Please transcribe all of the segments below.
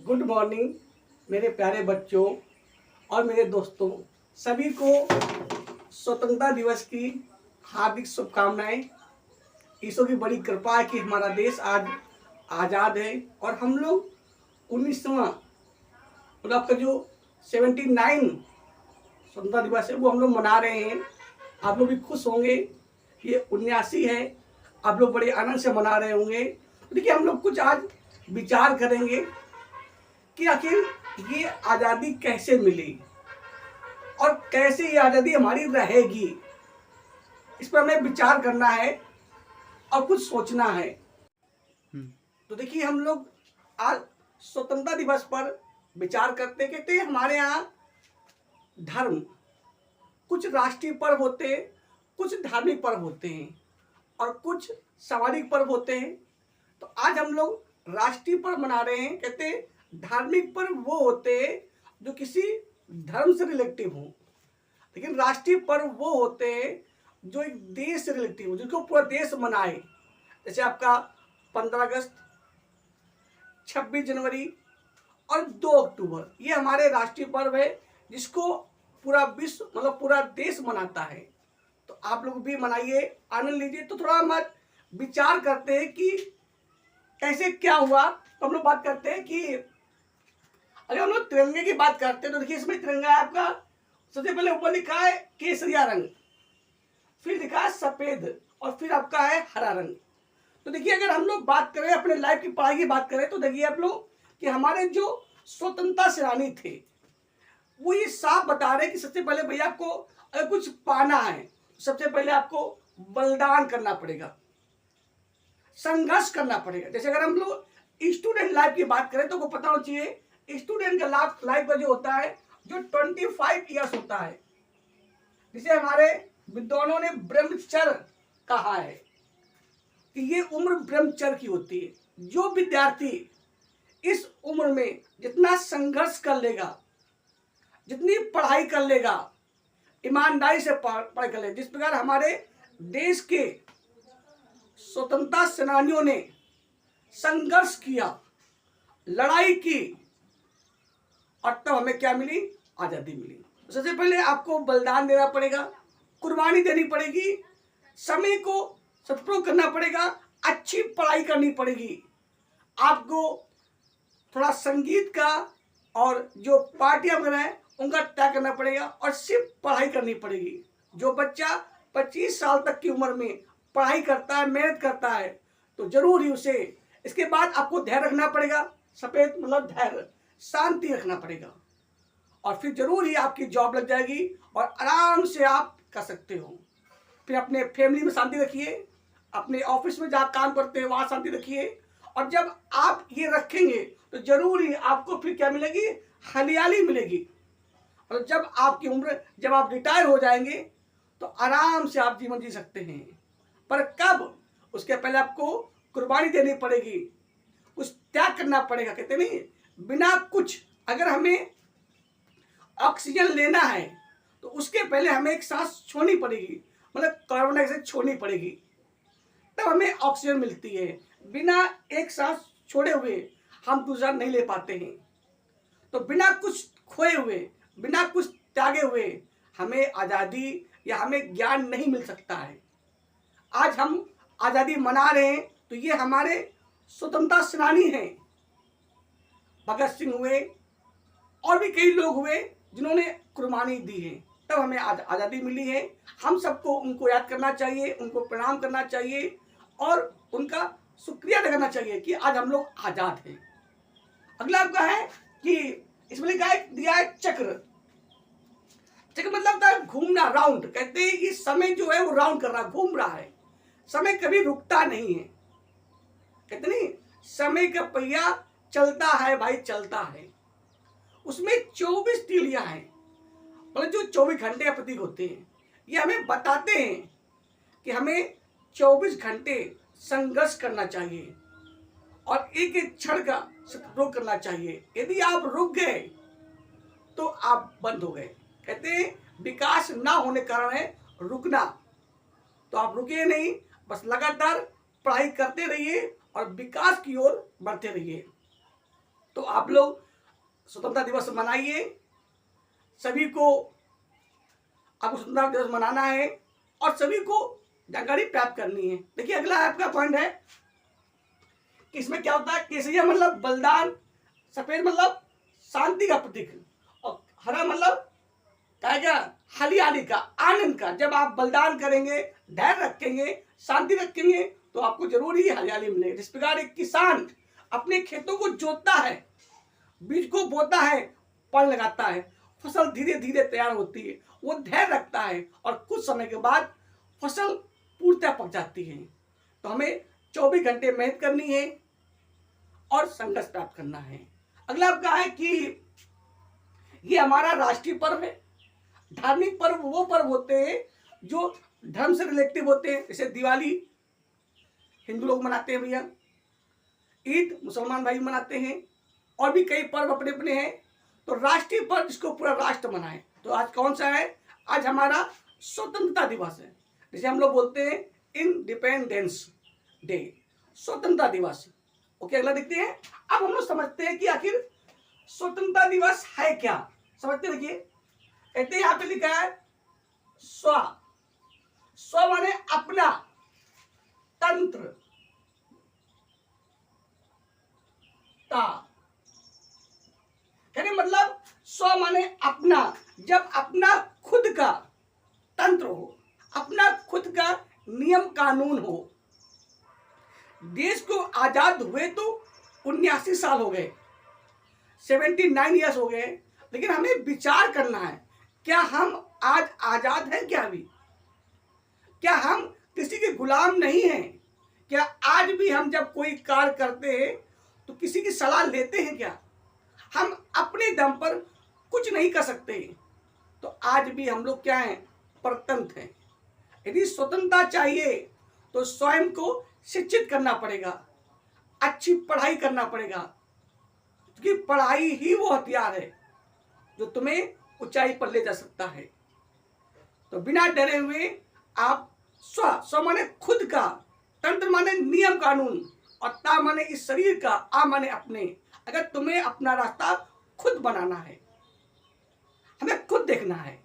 Good morning मेरे प्यारे बच्चों और मेरे दोस्तों, सभी को स्वतंत्रता दिवस की हार्दिक शुभकामनाएं। ईश्वर की बड़ी कृपा है कि हमारा देश आज आज़ाद है और हम लोग 19वां मतलब आपका जो 79 स्वतंत्रता दिवस है वो हम लोग मना रहे हैं। आप लोग भी खुश होंगे। ये 79 है, आप लोग बड़े आनंद से मना रहे होंगे। देखिए, हम लोग कुछ आज विचार करेंगे कि आखिर ये आज़ादी कैसे मिली और कैसे ये आज़ादी हमारी रहेगी। इस पर हमें विचार करना है और कुछ सोचना है। तो देखिए, हम लोग आज स्वतंत्रता दिवस पर विचार करते कहते हमारे यहाँ धर्म, कुछ राष्ट्रीय पर्व होते हैं, कुछ धार्मिक पर्व होते हैं और कुछ सामाजिक पर्व होते हैं। तो आज हम लोग राष्ट्रीय पर्व मना रहे हैं। कहते हैं धार्मिक पर्व वो होते हैं जो किसी धर्म से रिलेटिव हो, लेकिन राष्ट्रीय पर्व वो होते हैं जो एक देश से रिलेटिव हो, जिसको पूरा देश मनाए। जैसे आपका 15 अगस्त, 26 जनवरी और 2 अक्टूबर, ये हमारे राष्ट्रीय पर्व है जिसको पूरा विश्व मतलब पूरा देश मनाता है। तो आप लोग भी मनाइए, आनंद लीजिए। तो थोड़ा हम विचार करते हैं कि कैसे क्या हुआ। तो हम लोग बात करते हैं कि अगर हम लोग तिरंगे की बात करते हैं तो देखिए, इसमें तिरंगा है आपका, सबसे पहले ऊपर लिखा है केसरिया रंग, फिर लिखा है सफेद और फिर आपका है हरा रंग। तो देखिए, अगर हम लोग बात करें अपने लाइफ की पढ़ाई की बात करें तो देखिए आप लोग कि हमारे जो स्वतंत्रता सेनानी थे वो ये साफ बता रहे कि सबसे पहले भैया आपको अगर कुछ पाना है, सबसे पहले आपको बलिदान करना पड़ेगा, संघर्ष करना पड़ेगा। जैसे अगर हम लोग स्टूडेंट लाइफ की बात करें तो को पता होना चाहिए, स्टूडेंट का लाइफ का जो होता है जो 25 ईयर्स होता है, जिसे हमारे विद्वानों ने ब्रह्मचर्य कहा है कि ये उम्र ब्रह्मचर्य की होती है। जो विद्यार्थी इस उम्र में जितना संघर्ष कर लेगा, जितनी पढ़ाई कर लेगा, ईमानदारी से पढ़ाई कर लेगा, जिस प्रकार हमारे देश के स्वतंत्रता सेनानियों ने संघर्ष किया, लड़ाई की और तब हमें क्या मिली, आज़ादी मिली। सबसे पहले आपको बलिदान देना पड़ेगा, कुर्बानी देनी पड़ेगी, समय को सदुपयोग करना पड़ेगा, अच्छी पढ़ाई करनी पड़ेगी, आपको थोड़ा संगीत का और जो पार्टियां वगैरह हैं उनका त्याग करना पड़ेगा और सिर्फ पढ़ाई करनी पड़ेगी। जो बच्चा 25 साल तक की उम्र में पढ़ाई करता है, मेहनत करता है, तो जरूर ही उसे इसके बाद आपको धैर्य रखना पड़ेगा। सफेद मतलब धैर्य, शांति रखना पड़ेगा और फिर जरूर ही आपकी जॉब लग जाएगी और आराम से आप कर सकते हो। फिर अपने फैमिली में शांति रखिए, अपने ऑफिस में जहाँ काम करते हैं वहाँ शांति रखिए और जब आप ये रखेंगे तो जरूर ही आपको फिर क्या मिलेगी, हरियाली मिलेगी। और जब आपकी उम्र, जब आप रिटायर हो जाएंगे तो आराम से आप जीवन जी सकते हैं। पर कब, उसके पहले आपको कुर्बानी देनी पड़ेगी, कुछ त्याग करना पड़ेगा। कहते नहीं, बिना कुछ अगर हमें ऑक्सीजन लेना है तो उसके पहले हमें एक सांस छोड़नी पड़ेगी, मतलब कार्बन डाइऑक्साइड छोड़नी पड़ेगी, तब हमें ऑक्सीजन मिलती है। बिना एक सांस छोड़े हुए हम दूसरा नहीं ले पाते हैं। तो बिना कुछ खोए हुए, बिना कुछ त्यागे हुए हमें आज़ादी या हमें ज्ञान नहीं मिल सकता है। आज हम आज़ादी मना रहे हैं तो ये हमारे स्वतंत्रता सेनानी हैं, भगत सिंह हुए और भी कई लोग हुए जिन्होंने कुर्बानी दी है, तब हमें आज़ादी मिली है। हम सबको उनको याद करना चाहिए, उनको प्रणाम करना चाहिए और उनका शुक्रिया अदा करना चाहिए कि आज हम लोग आज़ाद हैं। अगला आपका है कि इसमें लिखा है, दिया है चक्र। चक्र मतलब होता है घूमना, राउंड। कहते हैं कि समय जो है वो राउंड कर रहा है, घूम रहा है, समय कभी रुकता नहीं है। कहते नहीं, समय का पहिया चलता है भाई, चलता है। उसमें 24 तीलियां हैं, मतलब जो 24 घंटे का प्रतीक होते हैं। ये हमें बताते हैं कि हमें 24 घंटे संघर्ष करना चाहिए और एक एक क्षण का सदुपयोग करना चाहिए। यदि आप रुक गए तो आप बंद हो गए। कहते हैं विकास ना होने के कारण है रुकना। तो आप रुकिए नहीं, बस लगातार पढ़ाई करते रहिए और विकास की ओर बढ़ते रहिए। तो आप लोग स्वतंत्रता दिवस मनाइए, सभी को आपको स्वतंत्रता दिवस मनाना है और सभी को जानकारी प्राप्त करनी है। देखिए अगला आपका पॉइंट है कि इसमें क्या होता है, केसरिया मतलब बलिदान, सफेद मतलब शांति का प्रतीक और हरा मतलब क्या हरियाली का, आनंद का। जब आप बलिदान करेंगे, धैर्य रखेंगे, शांति रखेंगे तो आपको जरूर ही हरियाली मिलेगी। जिस प्रकार एक किसान अपने खेतों को जोतता है, बीज को बोता है, पानी लगाता है, फसल धीरे धीरे तैयार होती है, वो धैर्य रखता है और कुछ समय के बाद फसल पूर्णतः पक जाती है। तो हमें 24 घंटे मेहनत करनी है और संघर्ष प्राप्त करना है। अगला आपका है कि ये हमारा राष्ट्रीय पर्व है। धार्मिक पर्व वो पर्व होते हैं जो धर्म से रिलेटिव होते हैं, जैसे दिवाली हिंदू लोग मनाते हैं भैया, ईद मुसलमान भाई मनाते हैं, और भी कई पर्व अपने अपने हैं। तो राष्ट्रीय पर्व जिसको पूरा राष्ट्र मनाए, तो आज कौन सा है? आज हमारा स्वतंत्रता दिवस है, जिसे हम लोग बोलते हैं इंडिपेंडेंस डे, स्वतंत्रता दिवस। ओके, अगला देखते हैं। अब हम लोग समझते हैं कि आखिर स्वतंत्रता दिवस है क्या, समझते देखिए। कहते हैं यहाँ पे लिखा है स्व, स्व माने अपना, तंत्र ता, कहने मतलब स्व माने अपना, जब अपना खुद का तंत्र हो, अपना खुद का नियम कानून हो। देश को आजाद हुए तो 79 साल हो गए, 79 ईयर्स हो गए, लेकिन हमें विचार करना है, क्या हम आज आजाद हैं? क्या अभी क्या हम किसी के गुलाम नहीं हैं? क्या आज भी हम जब कोई कार्य करते हैं तो किसी की सलाह लेते हैं? क्या हम अपने दम पर कुछ नहीं कर सकते? तो आज भी हम लोग क्या हैं? परतंत्र हैं। यदि स्वतंत्रता चाहिए तो स्वयं को शिक्षित करना पड़ेगा, अच्छी पढ़ाई करना पड़ेगा, क्योंकि पढ़ाई ही वो हथियार है जो तुम्हें ऊंचाई पर ले जा सकता है। तो बिना डरे हुए आप स्व माने खुद का, तंत्र माने नियम कानून, और ता माने इस शरीर का, आ माने अपने। अगर तुम्हें अपना रास्ता खुद बनाना है, हमें खुद देखना है,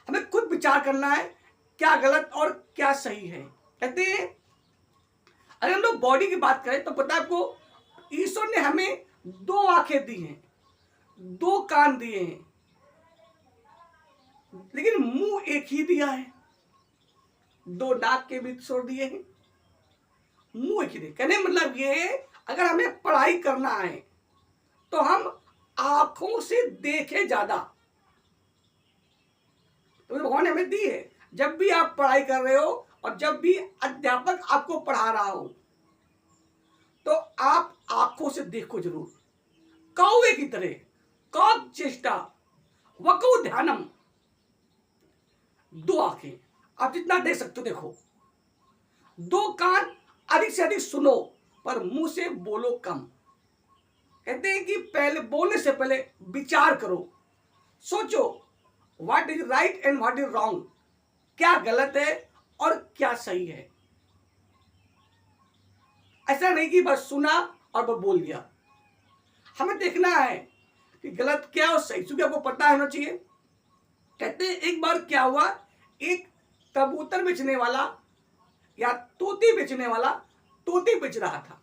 हमें खुद विचार करना है क्या गलत और क्या सही है। कहते हैं अगर हम लोग बॉडी की बात करें तो पता है आपको, ईश्वर ने हमें 2 आंखें दी हैं, 2 कान दिए हैं, लेकिन मुंह एक ही दिया है। 2 नाक के भी छोड़ दिए हैं, मुंह एक ही दिया। कहने मतलब ये, अगर हमें पढ़ाई करना है तो हम आंखों से देखें ज्यादा। तो भगवान ने हमें दी है, जब भी आप पढ़ाई कर रहे हो और जब भी अध्यापक आपको पढ़ा रहा हो तो आप आंखों से देखो जरूर, कौवे की तरह, कौव चेष्टा वकौ ध्यानम। 2 आंखें आप जितना देख सकते हो देखो, 2 कान अधिक से अधिक सुनो, पर मुंह से बोलो कम। कहते हैं कि पहले बोलने से पहले विचार करो, सोचो what is right and what is wrong, क्या गलत है और क्या सही है। ऐसा नहीं कि बस सुना और बस बोल दिया, हमें देखना है कि गलत क्या और सही, क्योंकि आपको पता होना चाहिए। कहते हैं एक बार क्या हुआ, एक कबूतर बेचने वाला या तोते बेचने वाला तोते बेच रहा था।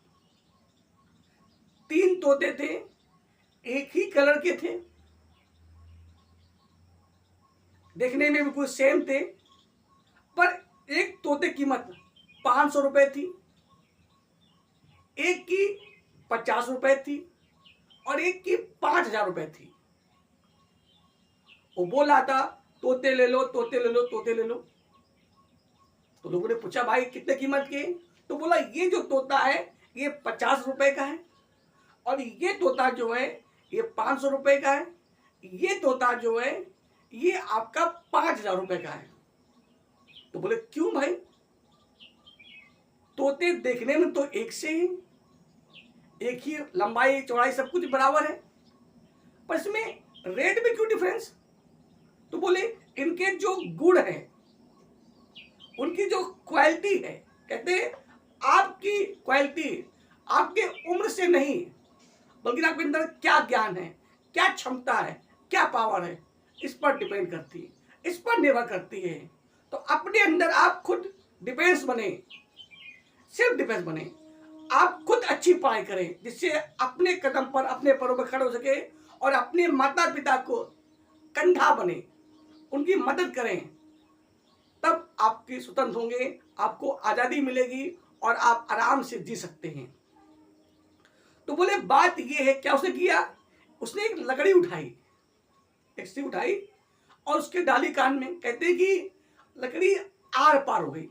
3 तोते थे, एक ही कलर के थे, देखने में बिल्कुल सेम थे, पर एक तोते की कीमत 500 रुपए थी, एक की 50 रुपए थी और एक की 5000 रुपए थी। वो बोल रहा था तोते ले लो, तोते ले लो, तोते ले लो। तो लोगों ने पूछा भाई कितने कीमत के? तो बोला ये जो तोता है ये 50 रुपए का है, और ये तोता जो है ये 500 रुपए का है, ये तोता जो है ये आपका 5000 रुपए का है। तो बोले क्यों भाई? तोते देखने में तो एक से ही, एक ही लंबाई चौड़ाई सब कुछ बराबर है, पर इसमें रेट में क्यों डिफरेंस? तो बोले इनके जो गुण है, उनकी जो क्वालिटी है, कहते हैं आपकी क्वालिटी आपके उम्र से नहीं बल्कि आपके अंदर क्या ज्ञान है, क्या क्षमता है, क्या पावर है, इस पर डिपेंड करती है, इस पर निर्भर करती है। तो अपने अंदर आप खुद डिफेंस बने, सेल्फ डिफेंस बने, आप खुद अच्छी पढ़ाई करें जिससे अपने कदम पर, अपने पैरों पर खड़े हो सके और अपने माता पिता को कंधा बने, उनकी मदद करें। तब आपके स्वतंत्र होंगे, आपको आजादी मिलेगी और आप आराम से जी सकते हैं। तो बोले बात ये है, क्या उसने किया, उसने एक लकड़ी उठाई, एक सी उठाई और उसके डाली कान में, कहते हैं कि लकड़ी आर पार हो गई,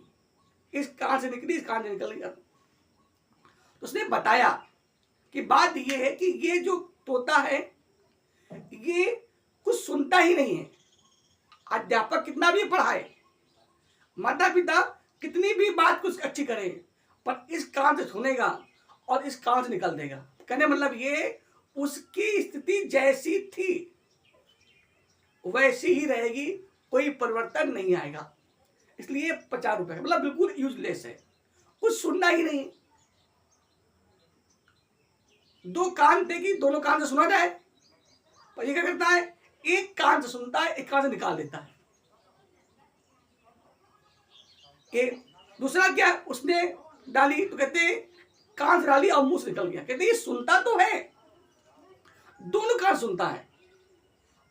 इस कान से निकली, इस कान से निकल गया। तो उसने बताया कि बात ये है कि ये जो तोता है ये कुछ सुनता ही नहीं है। अध्यापक कितना भी पढ़ाए, माता पिता कितनी भी बात कुछ अच्छी करे, पर इस कान से सुनेगा और इस कान से निकल देगा। कहने मतलब ये उसकी स्थिति जैसी थी वैसी ही रहेगी, कोई परिवर्तन नहीं आएगा। इसलिए 50 रुपए मतलब बिल्कुल यूजलेस है, कुछ सुनना ही नहीं। दो कान थे कि दोनों कान से सुना जाए, पर ये क्या करता है, एक कान से सुनता है, एक कान से निकाल देता है। दूसरा क्या, उसने डाली तो कहते कान से डाली और मुंह से निकल गया। कहते ये सुनता तो है, दोनों कान सुनता है,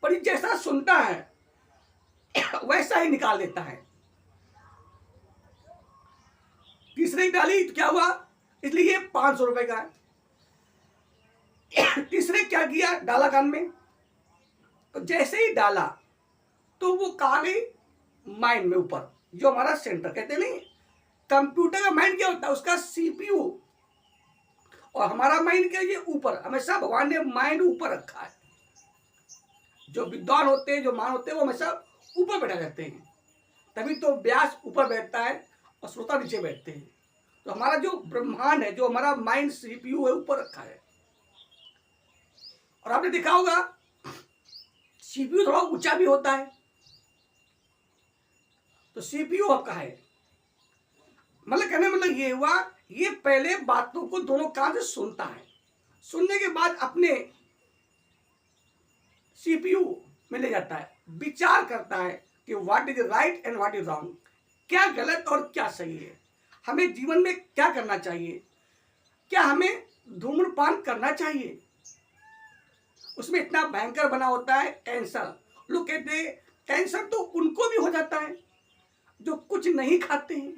पर ये जैसा सुनता है वैसा ही निकाल देता है। तीसरे डाली तो क्या हुआ, इसलिए 500 रुपए का है। तीसरे क्या किया, डाला कान में, तो जैसे ही डाला तो वो कहा गई माइंड में ऊपर, जो हमारा सेंटर, कहते नहीं कंप्यूटर का माइंड क्या होता है, उसका सीपीयू, और हमारा माइंड क्या, ये ऊपर। हमेशा भगवान ने माइंड ऊपर रखा है। जो विद्वान होते हैं, जो मान होते हैं, वो हमेशा ऊपर बैठा रहते हैं, तभी तो व्यास ऊपर बैठता है और श्रोता नीचे बैठते हैं। तो हमारा जो ब्रह्मांड है, जो हमारा माइंड सीपीयू है, ऊपर रखा है। और आपने देखा होगा सीपीयू थोड़ा ऊंचा भी होता है, तो सीपीयू आपका है, मतलब कहने मतलब ये हुआ, ये पहले बातों को दोनों कान से सुनता है, सुनने के बाद अपने सीपीयू में ले जाता है, विचार करता है कि what is right and what is wrong, क्या गलत और क्या सही है, हमें जीवन में क्या करना चाहिए, क्या हमें धूम्रपान करना चाहिए। उसमें इतना भयंकर बना होता है कैंसर। लोग कहते हैं कैंसर तो उनको भी हो जाता है जो कुछ नहीं खाते हैं।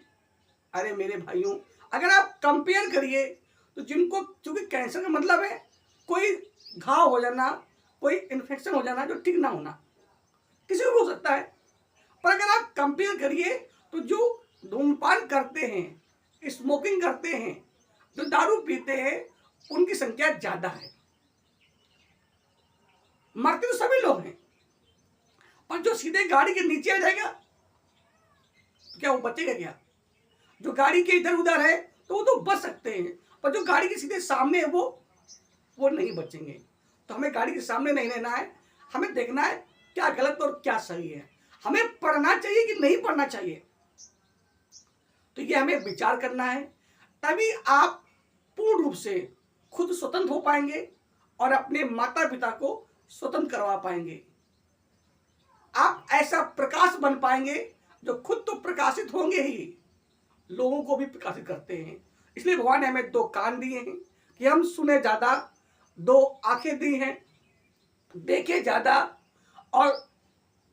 अरे मेरे भाइयों, अगर आप कंपेयर करिए तो जिनको, क्योंकि कैंसर का मतलब है कोई घाव हो जाना, कोई इन्फेक्शन हो जाना जो ठीक ना होना, किसी को हो सकता है। पर अगर आप कंपेयर करिए तो जो धूम्रपान करते हैं, स्मोकिंग करते हैं, जो दारू पीते हैं, उनकी संख्या ज्यादा है। मरते तो सभी लोग हैं, पर जो सीधे गाड़ी के नीचे आ जाएगा तो क्या वो बचेगा क्या? जो गाड़ी के इधर उधर है तो वो तो बच सकते हैं, पर जो गाड़ी के सीधे सामने है वो नहीं बचेंगे। तो हमें गाड़ी के सामने नहीं रहना है, हमें देखना है क्या गलत और क्या सही है, हमें पढ़ना चाहिए कि नहीं पढ़ना चाहिए। तो ये हमें विचार करना है, तभी आप पूर्ण रूप से खुद स्वतंत्र हो पाएंगे और अपने माता पिता को स्वतंत्र करवा पाएंगे। आप ऐसा प्रकाश बन पाएंगे जो खुद तो प्रकाशित होंगे ही, लोगों को भी प्रकाशित करते हैं। इसलिए भगवान ने हमें 2 कान दिए हैं कि हम सुने ज्यादा, 2 आंखें दी हैं देखे ज्यादा, और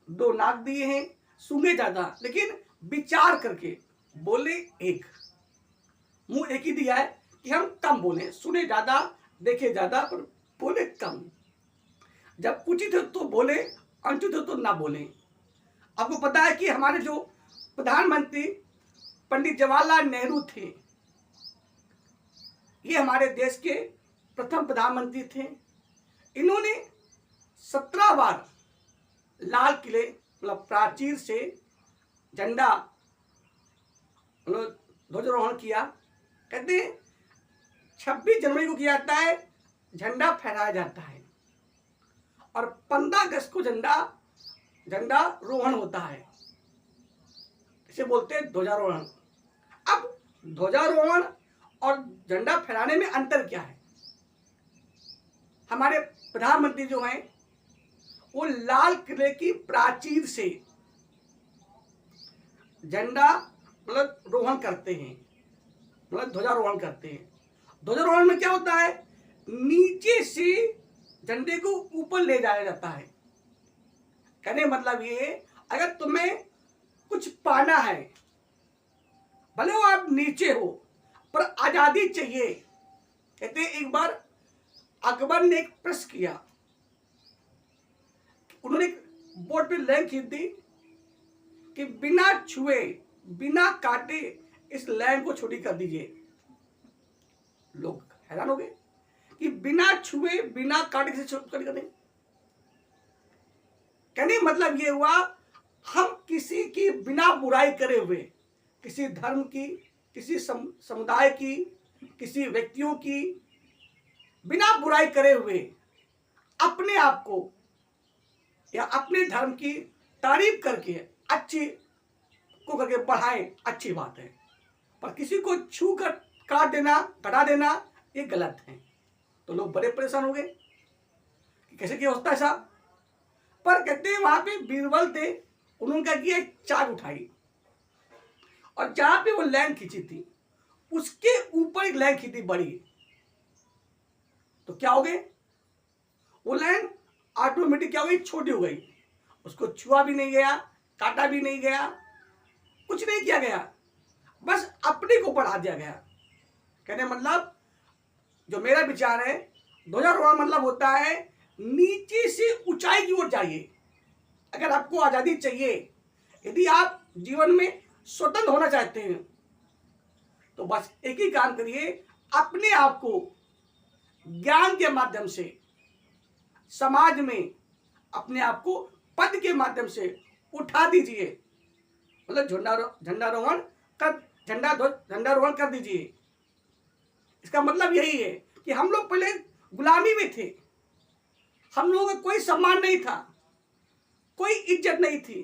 2 नाक दिए हैं सूंघे ज्यादा, लेकिन विचार करके बोले एक। मुंह एक ही दिया है कि हम कम बोले, सुने ज्यादा देखे ज्यादा पर बोले कम। जब उचित हो तो बोले, अनुचित हो तो ना बोले। आपको पता है कि हमारे जो प्रधानमंत्री पंडित जवाहरलाल नेहरू थे, ये हमारे देश के प्रथम प्रधानमंत्री थे। इन्होंने 17 बार लाल किले मतलब प्राचीर से झंडा ध्वजारोहण किया। कहते हैं 26 जनवरी को किया जाता है, झंडा फहराया जाता है, और 15 अगस्त को झंडा रोहण होता है, इसे बोलते हैं ध्वजारोहण। अब ध्वजारोहण और झंडा फहराने में अंतर क्या है? हमारे प्रधानमंत्री जो हैं वो लाल किले की प्राचीर से झंडा मतलब रोहण करते हैं, मतलब ध्वजारोहण करते हैं। ध्वजारोहण में क्या होता है, नीचे से झंडे को ऊपर ले जाया जाता है। कहने मतलब ये, अगर तुम्हें कुछ पाना है, भले वो आप नीचे हो, पर आजादी चाहिए। कहते हैं एक बार अकबर ने एक प्रश्न किया, उन्होंने बोर्ड पे लाइन खींच दी कि बिना छुए बिना काटे इस लाइन को छोटी कर दीजिए। लोग हैरान हो गए कि बिना छुए बिना काटे किसी छोटी कर दें। कहने मतलब ये हुआ, हम किसी की बिना बुराई करे हुए, किसी धर्म की, किसी समुदाय की, किसी व्यक्तियों की बिना बुराई करे हुए अपने आप को या अपने धर्म की तारीफ करके अच्छी को करके बढ़ाएं, अच्छी बात है। पर किसी को छू कर काट देना, घटा देना, ये गलत है। तो लोग बड़े परेशान हो गए कि कैसे क्या होता है ऐसा। पर कहते हैं वहां पे बीरबल थे, उन्होंने क्या किया, एक चाक उठाई और जहां पे वो लाइन खींची थी उसके ऊपर एक लाइन खींची बड़ी। तो क्या हो गए, वो लाइन ऑटोमेटिक क्या हो गई, छोटी हो गई। उसको छुआ भी नहीं गया, काटा भी नहीं गया, कुछ नहीं किया गया, बस अपने को बढ़ा दिया गया। कहने मतलब जो मेरा विचार है, ध्वजारोहण मतलब होता है नीचे से ऊंचाई की ओर जाइए। अगर आपको आजादी चाहिए, यदि आप जीवन में स्वतंत्र होना चाहते हैं, तो बस एक ही काम करिए, अपने आप को ज्ञान के माध्यम से समाज में अपने आप को पद के माध्यम से उठा दीजिए। मतलब झंडारोहण कर दीजिए। इसका मतलब यही है कि हम लोग पहले गुलामी में थे, हम लोगों का कोई सम्मान नहीं था, कोई इज्जत नहीं थी,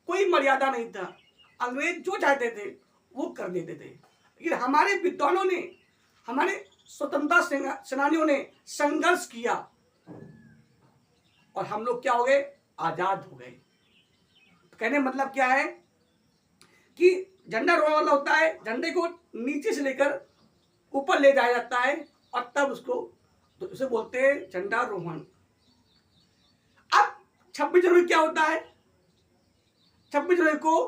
कोई मर्यादा नहीं था। अंग्रेज जो चाहते थे वो कर देते थे। लेकिन हमारे विद्वानों ने, हमारे स्वतंत्रता सेनानियों ने संघर्ष किया और हम लोग क्या हो गए, आजाद हो गए। तो कहने मतलब क्या है कि झंडारोहण वाला होता है झंडे को नीचे से लेकर ऊपर ले जाया जाता है और तब उसको, तो उसे बोलते हैं झंडारोहण। अब 26 जनवरी क्या होता है, 26 जनवरी को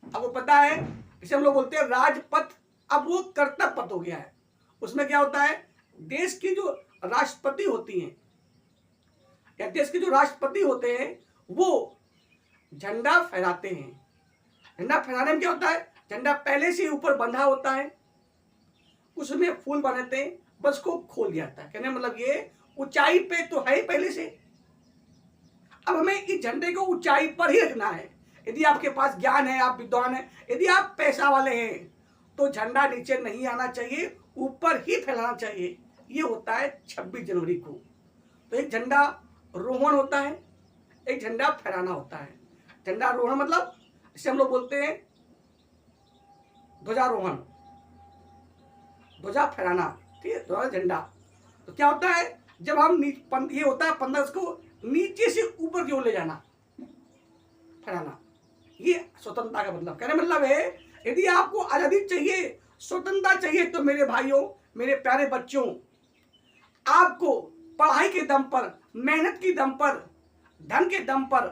आपको पता है, इसे हम लोग बोलते हैं राजपथ। अब वो कर्तव्य पथ हो गया है। उसमें क्या होता है, देश की जो राष्ट्रपति होती हैं या देश के जो राष्ट्रपति होते हैं वो झंडा फहराते हैं। झंडा फहराने में क्या होता है, झंडा पहले से ऊपर बंधा होता है, उसमें फूल बनाते हैं, बस को खोल दिया जाता है। कहने मतलब ये ऊंचाई पे तो है पहले से, अब हमें इस झंडे को ऊंचाई पर ही रखना है। यदि आपके पास ज्ञान है, आप विद्वान हैं, यदि आप पैसा वाले हैं, तो झंडा नीचे नहीं आना चाहिए, ऊपर ही फैलाना चाहिए। ये होता है 26 जनवरी को। तो एक झंडा रोहण होता है, एक झंडा फहराना होता है। झंडा रोहण मतलब इसे हम लोग बोलते हैं ध्वजारोहण, ध्वजा फहराना, ठीक है, ध्वजा झंडा। तो क्या होता है, जब हम ये होता है 15 को नीचे से ऊपर की ओर ले जाना, फहराना, ये स्वतंत्रता का मतलब। कहने मतलब है, यदि आपको आजादी चाहिए, स्वतंत्रता चाहिए, तो मेरे भाइयों, मेरे प्यारे बच्चों, आपको पढ़ाई के दम पर, मेहनत के दम पर, धन के दम पर,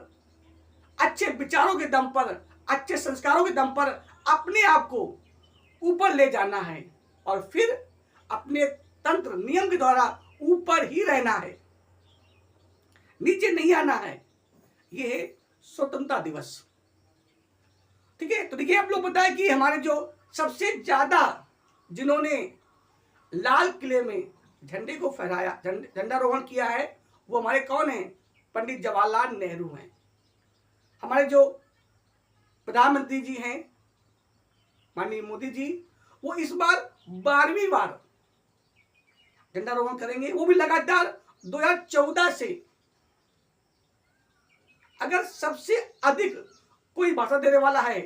अच्छे विचारों के दम पर, अच्छे संस्कारों के दम पर अपने आप को ऊपर ले जाना है और फिर अपने तंत्र नियम के द्वारा ऊपर ही रहना है, नीचे नहीं आना है। ये है स्वतंत्रता दिवस, ठीक है। तो देखिए, आप लोग बताएं कि हमारे जो सबसे ज्यादा जिन्होंने लाल किले में झंडे को फहराया, झंडारोहण किया है, वो हमारे कौन हैं, पंडित जवाहरलाल नेहरू हैं। हमारे जो प्रधानमंत्री जी हैं माननीय मोदी जी, वो इस बार 12वीं बार झंडारोहण करेंगे, वो भी लगातार 2014 से। अगर सबसे अधिक कोई भाषण देने वाला है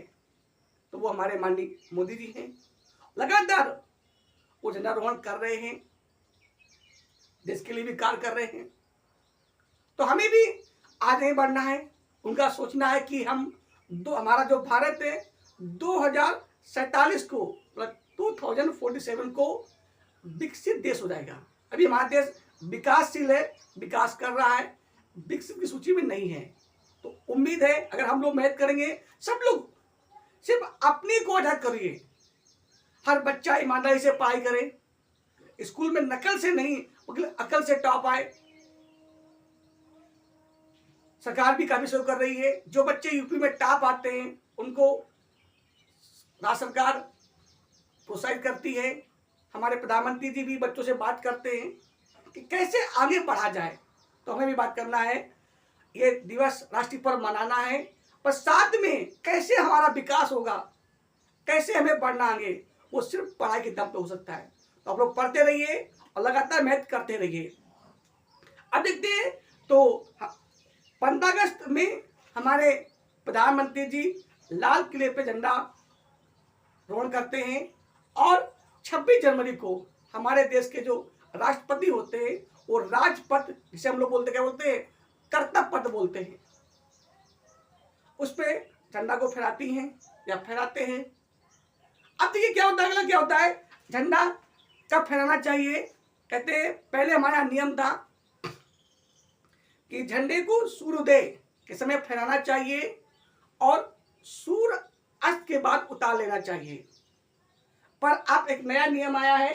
तो वो हमारे माननीय मोदी जी हैं। लगातार वो झंडारोहण कर रहे हैं देश के लिए भी कार्य कर रहे हैं। तो हमें भी आगे बढ़ना है। उनका सोचना है कि हमारा जो भारत है 2047 को मतलब 2047 को विकसित देश हो जाएगा। अभी हमारा देश विकासशील है, विकास कर रहा है, विकसित की सूची में नहीं है। तो उम्मीद है अगर हम लोग मेहनत करेंगे, सब लोग सिर्फ अपनी को अध्ययन करिए, हर बच्चा ईमानदारी से पढ़ाई करे, स्कूल में नकल से नहीं बल्कि अकल से टॉप आए। सरकार भी काफी सहयोग कर रही है। जो बच्चे यूपी में टॉप आते हैं उनको राज्य सरकार प्रोत्साहित करती है। हमारे प्रधानमंत्री जी भी बच्चों से बात करते हैं कि कैसे आगे बढ़ा जाए। तो हमें भी बात करना है, ये दिवस राष्ट्रीय पर्व मनाना है, पर साथ में कैसे हमारा विकास होगा, कैसे हमें बढ़ना आगे, वो सिर्फ पढ़ाई के दम पे हो सकता है। तो आप लोग पढ़ते रहिए और लगातार मेहनत करते रहिए। अब देखते हैं तो 15 अगस्त में हमारे प्रधानमंत्री जी लाल किले पे झंडा रोहण करते हैं और 26 जनवरी को हमारे देश के जो राष्ट्रपति होते हैं वो राजपथ, जिसे हम लोग बोलते क्या बोलते हैं, कर्तव्य पथ बोलते हैं, उस पे झंडा को फहराती हैं या फहराते हैं। अब देखिए क्या होता है, अगला क्या होता है, झंडा कब फहराना चाहिए। कहते हैं पहले हमारा नियम था कि झंडे को सूर्योदय के समय फहराना चाहिए और सूर्य अस्त के बाद उतार लेना चाहिए। पर अब एक नया नियम आया है,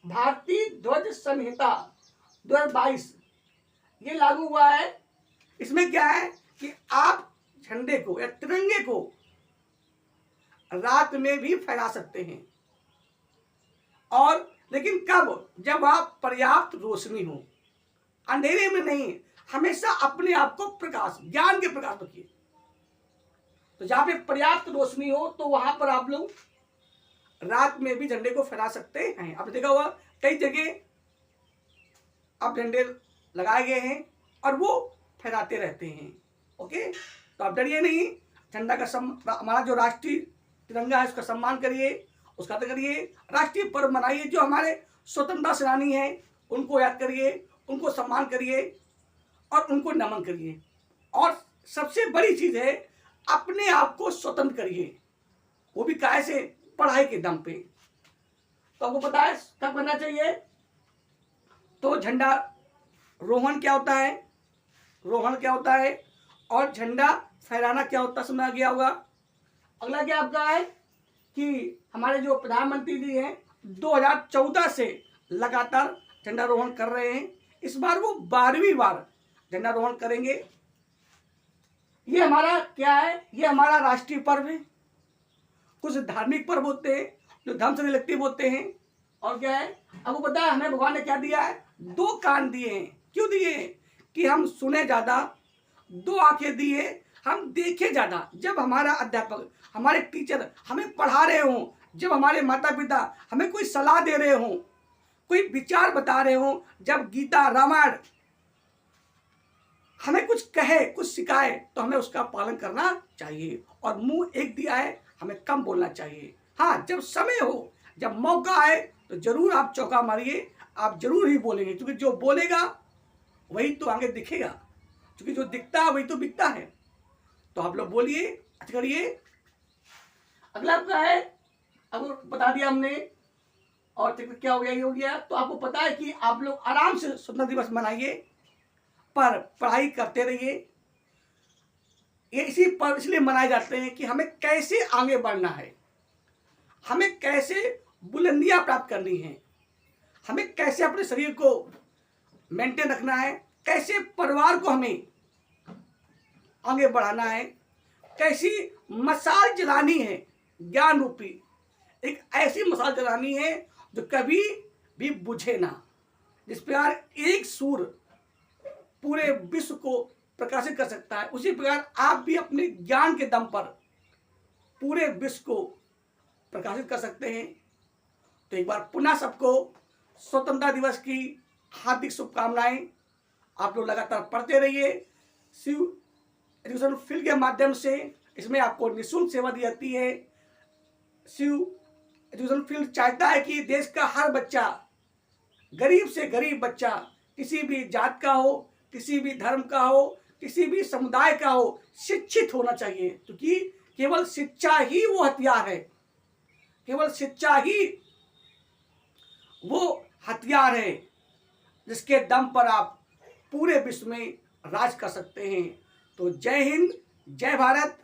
भारतीय ध्वज संहिता 2022, ये लागू हुआ है। इसमें क्या है कि आप झंडे को या तिरंगे को रात में भी फहरा सकते हैं, और लेकिन कब, जब आप पर्याप्त रोशनी हो, अंधेरे में नहीं। हमेशा अपने आप को प्रकाश, ज्ञान के प्रकाश रखिए। तो जहां पे पर्याप्त रोशनी हो तो वहां पर आप लोग रात में भी झंडे को फहरा सकते हैं। आपने देखा होगा कई जगह अब झंडे लगाए गए हैं और वो फहराते रहते हैं। ओके, तो आप डरिए नहीं, झंडा का हमारा जो राष्ट्रीय तिरंगा है उसका सम्मान करिए, उसका आदर करिए, राष्ट्रीय पर्व मनाइए। जो हमारे स्वतंत्रता सेनानी हैं उनको याद करिए, उनको सम्मान करिए और उनको नमन करिए। और सबसे बड़ी चीज है, अपने आप को स्वतंत्र करिए, वो भी कैसे, पढ़ाई के दम पे। तो आपको पता है कब करना चाहिए। तो झंडा रोहण क्या होता है, रोहण क्या होता है और झंडा फहराना क्या होता है, समझ आ गया होगा। अगला क्या आपका है कि हमारे जो प्रधानमंत्री जी हैं 2014 से लगातार झंडा रोहण कर रहे हैं। इस बार वो 12वीं बार झंडा रोहण करेंगे। ये हमारा क्या है, ये हमारा राष्ट्रीय पर्व है। कुछ धार्मिक पर्व होते हैं जो धर्म से रिलेटिव होते हैं, और क्या है, आपको पता है हमें भगवान ने क्या दिया है, 2 कान दिए हैं। क्यों दिए हैं कि हम सुने ज्यादा, 2 आंखें दिए हम देखे ज्यादा। जब हमारा अध्यापक, हमारे टीचर हमें पढ़ा रहे हों, जब हमारे माता पिता हमें कोई सलाह दे रहे हों, कोई विचार बता रहे हों, जब गीता रामायण हमें कुछ कहे, कुछ सिखाए, तो हमें उसका पालन करना चाहिए। और मुंह एक दिया है, हमें कम बोलना चाहिए। हाँ, जब समय हो, जब मौका आए तो जरूर आप चौका मारिए, आप जरूर ही बोलेंगे, क्योंकि जो बोलेगा वही तो आगे दिखेगा, क्योंकि जो दिखता है वही तो बिकता है। तो आप लोग बोलिए, अच्छा करिए। अगला आपका है, अब बता दिया हमने, और क्या हो गया, ये हो गया। तो आपको पता है कि आप लोग आराम से स्वतंत्रता दिवस मनाइए, पर पढ़ाई करते रहिए। ये इसी पर्व इसलिए मनाए जाते हैं कि हमें कैसे आगे बढ़ना है, हमें कैसे बुलंदियां प्राप्त करनी है, हमें कैसे अपने शरीर को मेंटेन रखना है, कैसे परिवार को हमें आगे बढ़ाना है, कैसी मशाल जलानी है, ज्ञान रूपी एक ऐसी मशाल जलानी है जो कभी भी बुझे ना। जिस प्रकार एक सूर्य पूरे विश्व को प्रकाशित कर सकता है, उसी प्रकार आप भी अपने ज्ञान के दम पर पूरे विश्व को प्रकाशित कर सकते हैं। तो एक बार पुनः सबको स्वतंत्रता दिवस की हार्दिक शुभकामनाएं। आप लोग लगातार पढ़ते रहिए। शिव एजुकेशन फील्ड के माध्यम से इसमें आपको निःशुल्क सेवा दी जाती है। शिव एजुकेशन फील्ड चाहता है कि देश का हर बच्चा गरीब से गरीब बच्चा, किसी भी जात का हो, किसी भी धर्म का हो, किसी भी समुदाय का हो, शिक्षित होना चाहिए, क्योंकि केवल शिक्षा ही वो हथियार है, केवल शिक्षा ही वो हथियार है जिसके दम पर आप पूरे विश्व में राज कर सकते हैं। तो जय हिंद, जय भारत।